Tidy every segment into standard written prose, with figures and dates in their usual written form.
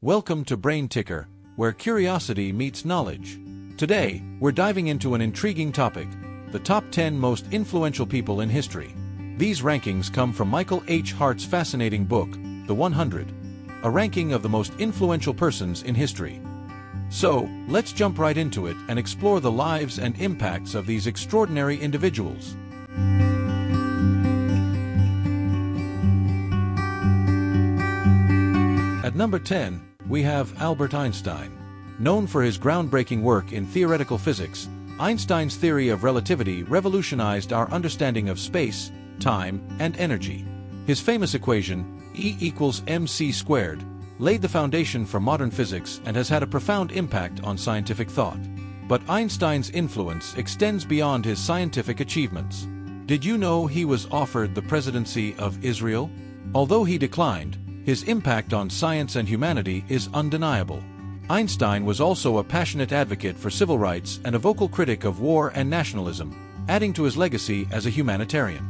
Welcome to BrainTicker, where curiosity meets knowledge. Today, we're diving into an intriguing topic, the top 10 most influential people in history. These rankings come from Michael H. Hart's fascinating book, The 100, a ranking of the most influential persons in history. So, let's jump right into it and explore the lives and impacts of these extraordinary individuals. At number 10, we have Albert Einstein. Known for his groundbreaking work in theoretical physics, Einstein's theory of relativity revolutionized our understanding of space, time, and energy. His famous equation, E=mc², laid the foundation for modern physics and has had a profound impact on scientific thought. But Einstein's influence extends beyond his scientific achievements. Did you know he was offered the presidency of Israel? Although he declined, his impact on science and humanity is undeniable. Einstein was also a passionate advocate for civil rights and a vocal critic of war and nationalism, adding to his legacy as a humanitarian.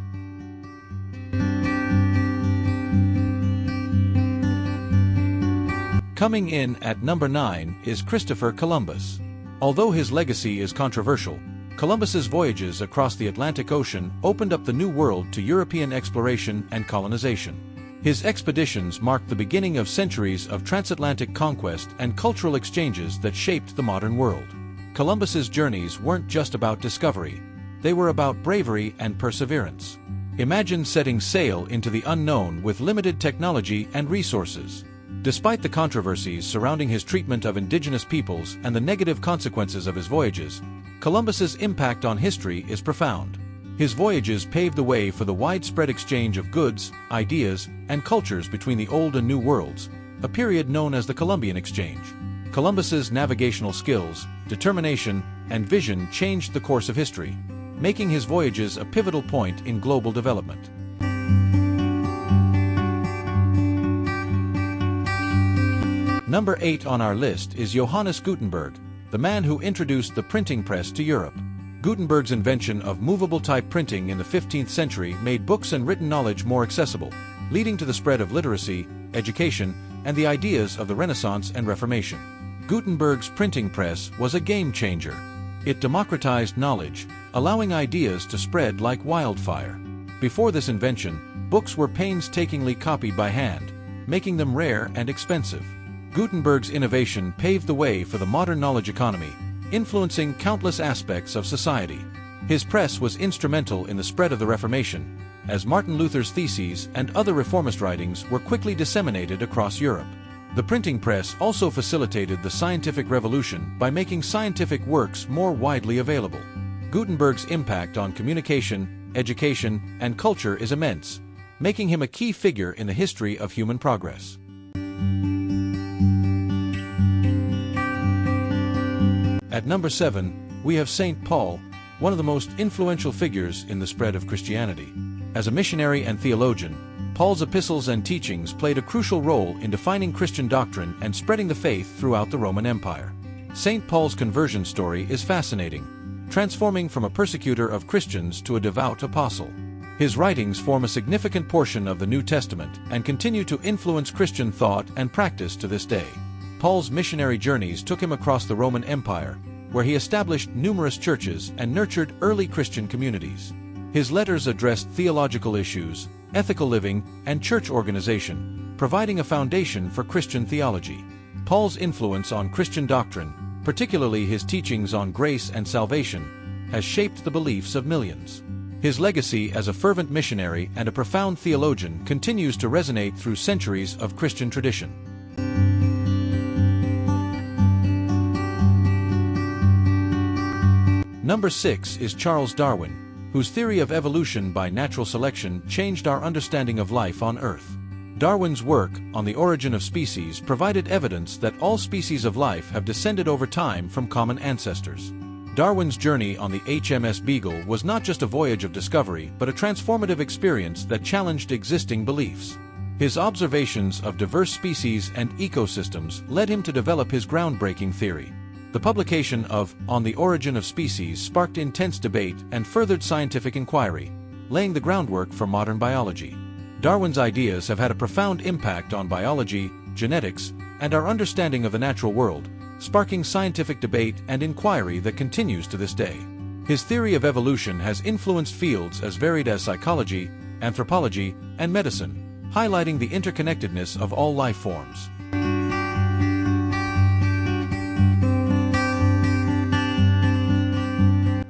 Coming in at number 9 is Christopher Columbus. Although his legacy is controversial, Columbus's voyages across the Atlantic Ocean opened up the New World to European exploration and colonization. His expeditions marked the beginning of centuries of transatlantic conquest and cultural exchanges that shaped the modern world. Columbus's journeys weren't just about discovery, they were about bravery and perseverance. Imagine setting sail into the unknown with limited technology and resources. Despite the controversies surrounding his treatment of indigenous peoples and the negative consequences of his voyages, Columbus's impact on history is profound. His voyages paved the way for the widespread exchange of goods, ideas, and cultures between the Old and New Worlds, a period known as the Columbian Exchange. Columbus's navigational skills, determination, and vision changed the course of history, making his voyages a pivotal point in global development. Number 8 on our list is Johannes Gutenberg, the man who introduced the printing press to Europe. Gutenberg's invention of movable type printing in the 15th century made books and written knowledge more accessible, leading to the spread of literacy, education, and the ideas of the Renaissance and Reformation. Gutenberg's printing press was a game changer. It democratized knowledge, allowing ideas to spread like wildfire. Before this invention, books were painstakingly copied by hand, making them rare and expensive. Gutenberg's innovation paved the way for the modern knowledge economy, influencing countless aspects of society. His press was instrumental in the spread of the Reformation, as Martin Luther's theses and other reformist writings were quickly disseminated across Europe. The printing press also facilitated the scientific revolution by making scientific works more widely available. Gutenberg's impact on communication, education, and culture is immense, making him a key figure in the history of human progress. At number 7, we have St. Paul, one of the most influential figures in the spread of Christianity. As a missionary and theologian, Paul's epistles and teachings played a crucial role in defining Christian doctrine and spreading the faith throughout the Roman Empire. St. Paul's conversion story is fascinating, transforming from a persecutor of Christians to a devout apostle. His writings form a significant portion of the New Testament and continue to influence Christian thought and practice to this day. Paul's missionary journeys took him across the Roman Empire, where he established numerous churches and nurtured early Christian communities. His letters addressed theological issues, ethical living, and church organization, providing a foundation for Christian theology. Paul's influence on Christian doctrine, particularly his teachings on grace and salvation, has shaped the beliefs of millions. His legacy as a fervent missionary and a profound theologian continues to resonate through centuries of Christian tradition. Number 6 is Charles Darwin, whose theory of evolution by natural selection changed our understanding of life on Earth. Darwin's work on the origin of species provided evidence that all species of life have descended over time from common ancestors. Darwin's journey on the HMS Beagle was not just a voyage of discovery but a transformative experience that challenged existing beliefs. His observations of diverse species and ecosystems led him to develop his groundbreaking theory. The publication of On the Origin of Species sparked intense debate and furthered scientific inquiry, laying the groundwork for modern biology. Darwin's ideas have had a profound impact on biology, genetics, and our understanding of the natural world, sparking scientific debate and inquiry that continues to this day. His theory of evolution has influenced fields as varied as psychology, anthropology, and medicine, highlighting the interconnectedness of all life forms.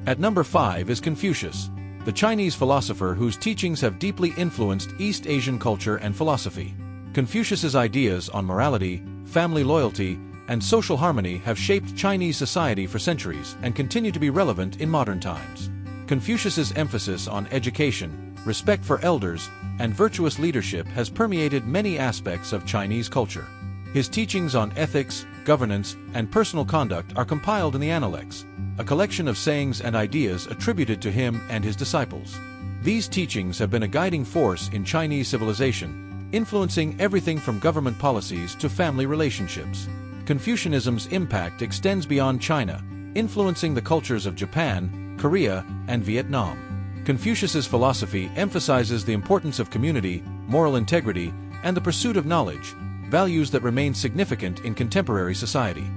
At number 5 is Confucius, the Chinese philosopher whose teachings have deeply influenced East Asian culture and philosophy. Confucius's ideas on morality, family loyalty, and social harmony have shaped Chinese society for centuries and continue to be relevant in modern times. Confucius's emphasis on education, respect for elders, and virtuous leadership has permeated many aspects of Chinese culture. His teachings on ethics, governance, and personal conduct are compiled in the Analects, a collection of sayings and ideas attributed to him and his disciples. These teachings have been a guiding force in Chinese civilization, influencing everything from government policies to family relationships. Confucianism's impact extends beyond China, influencing the cultures of Japan, Korea, and Vietnam. Confucius's philosophy emphasizes the importance of community, moral integrity, and the pursuit of knowledge, values that remain significant in contemporary society.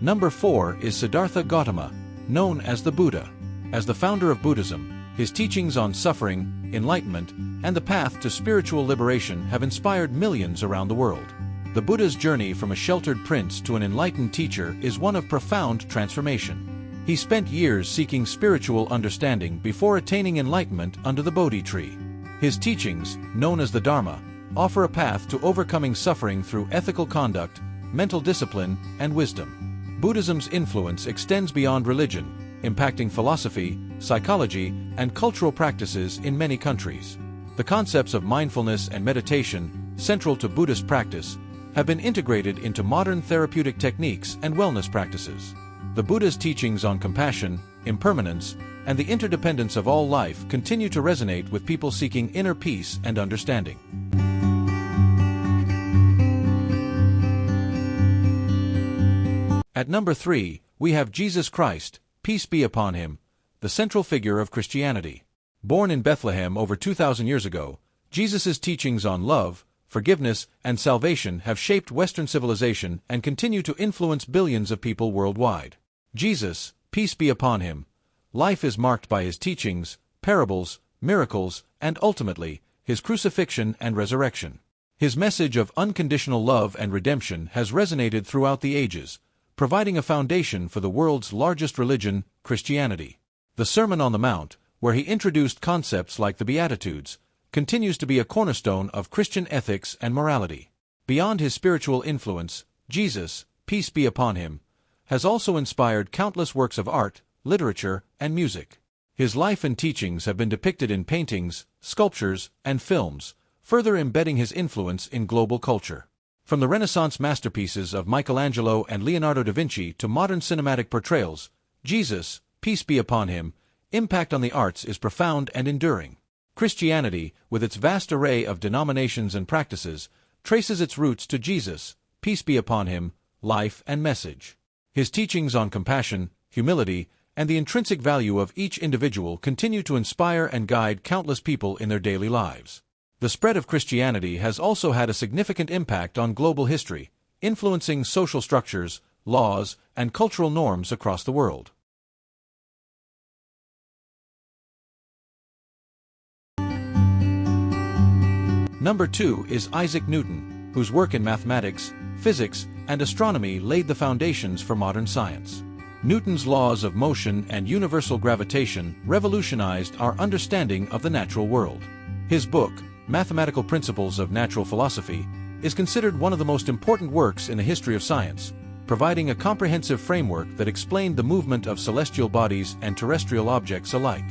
Number 4 is Siddhartha Gautama, known as the Buddha. As the founder of Buddhism, his teachings on suffering, enlightenment, and the path to spiritual liberation have inspired millions around the world. The Buddha's journey from a sheltered prince to an enlightened teacher is one of profound transformation. He spent years seeking spiritual understanding before attaining enlightenment under the Bodhi tree. His teachings, known as the Dharma, offer a path to overcoming suffering through ethical conduct, mental discipline, and wisdom. Buddhism's influence extends beyond religion, impacting philosophy, psychology, and cultural practices in many countries. The concepts of mindfulness and meditation, central to Buddhist practice, have been integrated into modern therapeutic techniques and wellness practices. The Buddha's teachings on compassion, impermanence, and the interdependence of all life continue to resonate with people seeking inner peace and understanding. At number 3, we have Jesus Christ, peace be upon him, the central figure of Christianity. Born in Bethlehem over 2,000 years ago, Jesus' teachings on love, forgiveness, and salvation have shaped Western civilization and continue to influence billions of people worldwide. Jesus, peace be upon him, life is marked by his teachings, parables, miracles, and ultimately, his crucifixion and resurrection. His message of unconditional love and redemption has resonated throughout the ages, providing a foundation for the world's largest religion, Christianity. The Sermon on the Mount, where he introduced concepts like the Beatitudes, continues to be a cornerstone of Christian ethics and morality. Beyond his spiritual influence, Jesus, peace be upon him, has also inspired countless works of art, literature, and music. His life and teachings have been depicted in paintings, sculptures, and films, further embedding his influence in global culture. From the Renaissance masterpieces of Michelangelo and Leonardo da Vinci to modern cinematic portrayals, Jesus, peace be upon him, impact on the arts is profound and enduring. Christianity, with its vast array of denominations and practices, traces its roots to Jesus, peace be upon him, life and message. His teachings on compassion, humility, and the intrinsic value of each individual continue to inspire and guide countless people in their daily lives. The spread of Christianity has also had a significant impact on global history, influencing social structures, laws, and cultural norms across the world. Number 2 is Isaac Newton, whose work in mathematics, physics, and astronomy laid the foundations for modern science. Newton's laws of motion and universal gravitation revolutionized our understanding of the natural world. His book, Mathematical Principles of Natural Philosophy, is considered one of the most important works in the history of science, providing a comprehensive framework that explained the movement of celestial bodies and terrestrial objects alike.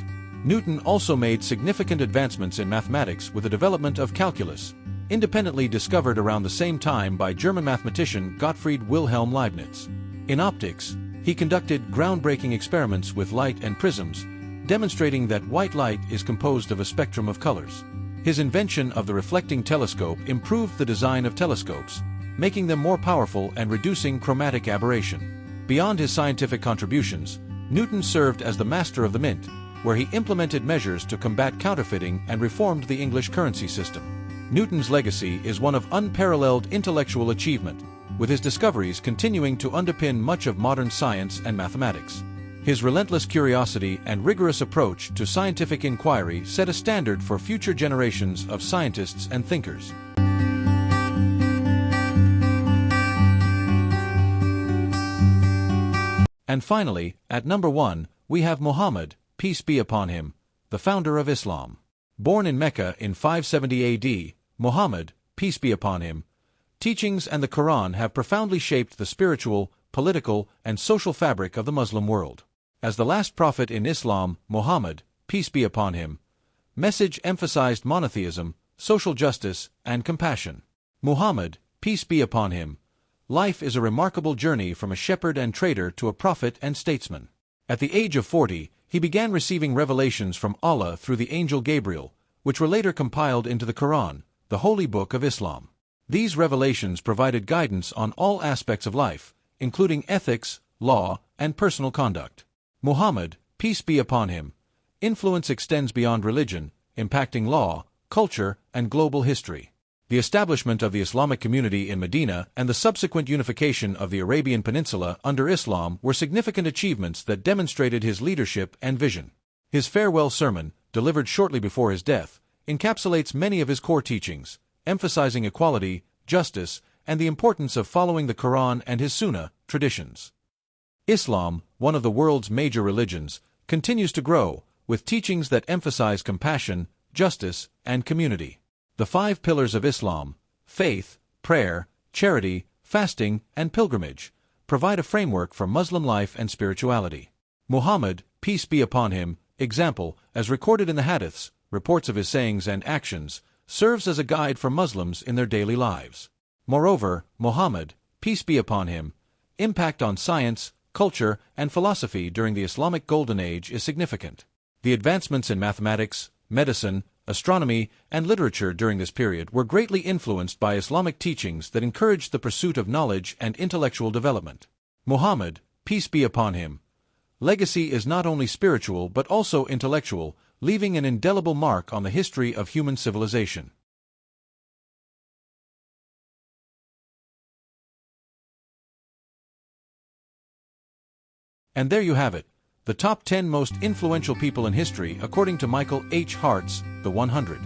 Newton also made significant advancements in mathematics with the development of calculus, independently discovered around the same time by German mathematician Gottfried Wilhelm Leibniz. In optics, he conducted groundbreaking experiments with light and prisms, demonstrating that white light is composed of a spectrum of colors. His invention of the reflecting telescope improved the design of telescopes, making them more powerful and reducing chromatic aberration. Beyond his scientific contributions, Newton served as the master of the mint, where he implemented measures to combat counterfeiting and reformed the English currency system. Newton's legacy is one of unparalleled intellectual achievement, with his discoveries continuing to underpin much of modern science and mathematics. His relentless curiosity and rigorous approach to scientific inquiry set a standard for future generations of scientists and thinkers. And finally, at number 1, we have Muhammad, peace be upon him, the founder of Islam. Born in Mecca in 570 AD, Muhammad, peace be upon him, teachings and the Quran have profoundly shaped the spiritual, political, and social fabric of the Muslim world. As the last prophet in Islam, Muhammad, peace be upon him, message emphasized monotheism, social justice, and compassion. Muhammad, peace be upon him, life is a remarkable journey from a shepherd and trader to a prophet and statesman. At the age of 40, he began receiving revelations from Allah through the angel Gabriel, which were later compiled into the Quran, the holy book of Islam. These revelations provided guidance on all aspects of life, including ethics, law, and personal conduct. Muhammad, peace be upon him, influence extends beyond religion, impacting law, culture, and global history. The establishment of the Islamic community in Medina and the subsequent unification of the Arabian Peninsula under Islam were significant achievements that demonstrated his leadership and vision. His farewell sermon, delivered shortly before his death, encapsulates many of his core teachings, emphasizing equality, justice, and the importance of following the Quran and his Sunnah traditions. Islam, one of the world's major religions, continues to grow, with teachings that emphasize compassion, justice, and community. The 5 pillars of Islam, faith, prayer, charity, fasting, and pilgrimage, provide a framework for Muslim life and spirituality. Muhammad, peace be upon him, example, as recorded in the hadiths, reports of his sayings and actions, serves as a guide for Muslims in their daily lives. Moreover, Muhammad, peace be upon him, impact on science, culture, and philosophy during the Islamic Golden Age is significant. The advancements in mathematics, medicine, astronomy, and literature during this period were greatly influenced by Islamic teachings that encouraged the pursuit of knowledge and intellectual development. Muhammad, peace be upon him, legacy is not only spiritual but also intellectual, leaving an indelible mark on the history of human civilization. And there you have it, the top 10 most influential people in history according to Michael H. Hart's The 100.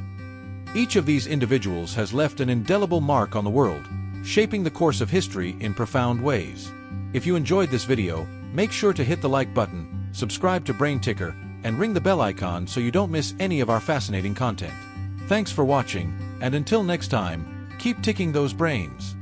Each of these individuals has left an indelible mark on the world, shaping the course of history in profound ways. If you enjoyed this video, make sure to hit the like button, subscribe to BrainTicker, and ring the bell icon so you don't miss any of our fascinating content. Thanks for watching, and until next time, keep ticking those brains.